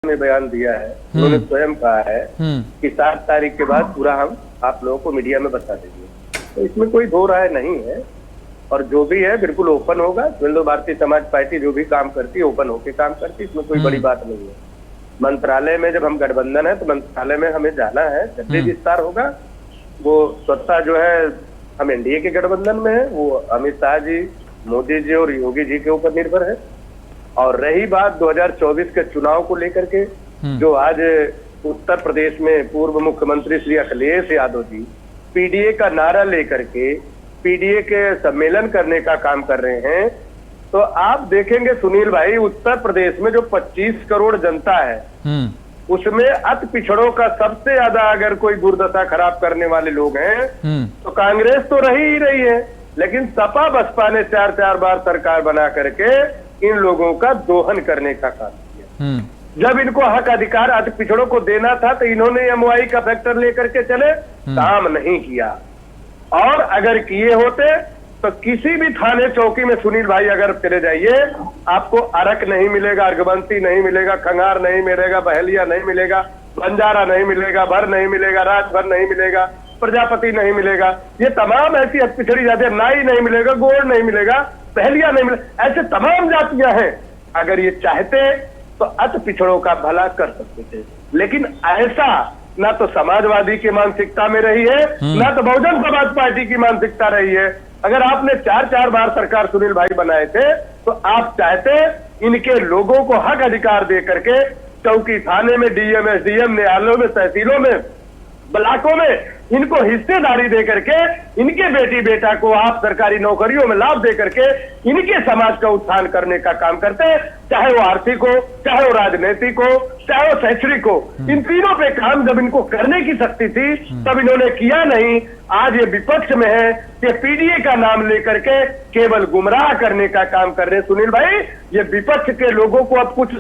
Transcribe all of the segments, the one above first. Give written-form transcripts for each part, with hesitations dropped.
में बयान दिया है, उन्होंने स्वयं कहा है कि 7 तारीख के बाद पूरा हम आप लोगों को मीडिया में बता देंगे। तो इसमें कोई दो राय नहीं है और जो भी है बिल्कुल ओपन होगा। हिंदू भारतीय समाज पार्टी जो भी काम करती है ओपन होके काम करती है, इसमें कोई बड़ी बात नहीं है। मंत्रालय में जब हम गठबंधन है तो मंत्रालय में हमें जाना है, जब भी विस्तार होगा वो स्वतः जो है हम एनडीए के गठबंधन में है, वो अमित शाह जी, मोदी जी और योगी जी के ऊपर निर्भर है। और रही बात 2024 के चुनाव को लेकर के, जो आज उत्तर प्रदेश में पूर्व मुख्यमंत्री श्री अखिलेश यादव जी पीडीए का नारा लेकर के पीडीए के सम्मेलन करने का काम कर रहे हैं, तो आप देखेंगे सुनील भाई, उत्तर प्रदेश में जो 25 करोड़ जनता है उसमें अति पिछड़ों का सबसे ज्यादा अगर कोई दुर्दशा खराब करने वाले लोग हैं तो कांग्रेस तो रही ही रही है, लेकिन सपा बसपा ने 4 बार सरकार बना करके इन लोगों का दोहन करने का काम किया। जब इनको हक अधिकार अति पिछड़ों को देना था तो इन्होंने एमओआई का फैक्टर लेकर के चले, काम नहीं किया। और अगर किए होते तो किसी भी थाने चौकी में सुनील भाई अगर चले जाइए, आपको अरक नहीं मिलेगा, अर्गवंती नहीं मिलेगा, खंगार नहीं मिलेगा, बहलिया नहीं मिलेगा, बंजारा नहीं मिलेगा, भर नहीं मिलेगा, राजभर नहीं मिलेगा, प्रजापति नहीं मिलेगा। ये तमाम ऐसी पिछड़ी जातियां, नाई नहीं मिलेगा, गोड़ नहीं मिलेगा, पहलिया नहीं मिलेगा, ऐसे तमाम जातियां हैं। अगर ये चाहते तो अति पिछड़ों का भला कर सकते थे, लेकिन ऐसा ना तो समाजवादी की मानसिकता में रही है, ना तो बहुजन समाज पार्टी की मानसिकता रही है। अगर आपने 4 बार सरकार सुनील भाई बनाए थे तो आप चाहते इनके लोगों को हक अधिकार दे करके चौकी, थाने में, डीएम, एसडीएम, न्यायालयों में, तहसीलों में, ब्लॉकों में इनको हिस्सेदारी दे करके इनके बेटी बेटा को आप सरकारी नौकरियों में लाभ दे करके इनके समाज का उत्थान करने का काम करते हैं, चाहे वो आर्थिक हो, चाहे वो राजनीतिक हो, चाहे वो शैक्षणिक हो। इन तीनों पे काम जब इनको करने की शक्ति थी तब इन्होंने किया नहीं। आज ये विपक्ष में है कि पीडीए का नाम लेकर के केवल गुमराह करने का काम कर रहे हैं। सुनील भाई, ये विपक्ष के लोगों को अब कुछ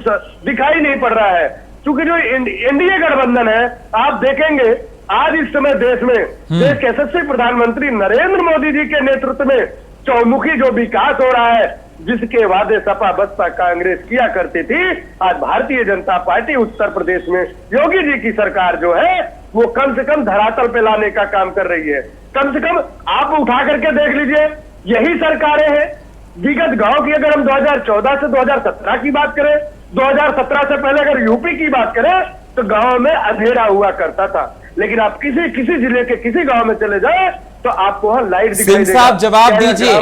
दिखाई नहीं पड़ रहा है, क्योंकि जो एनडीए गठबंधन है, आप देखेंगे आज इस समय देश में देश के यशस्वी प्रधानमंत्री नरेंद्र मोदी जी के नेतृत्व में चौमुखी जो विकास हो रहा है, जिसके वादे सपा बसपा कांग्रेस किया करती थी, आज भारतीय जनता पार्टी उत्तर प्रदेश में योगी जी की सरकार जो है वो कम से कम धरातल पे लाने का काम कर रही है। कम से कम आप उठा करके देख लीजिए, यही सरकारें हैं। विगत गांव की अगर हम 2014 से 2017 की बात करें, 2017 से पहले अगर यूपी की बात करें तो गांव में अंधेरा हुआ करता था, लेकिन आप किसी जिले के किसी गांव में चले जाए तो आपको वहां लाइट दिखाई देगा। सिंह साहब जवाब दीजिए।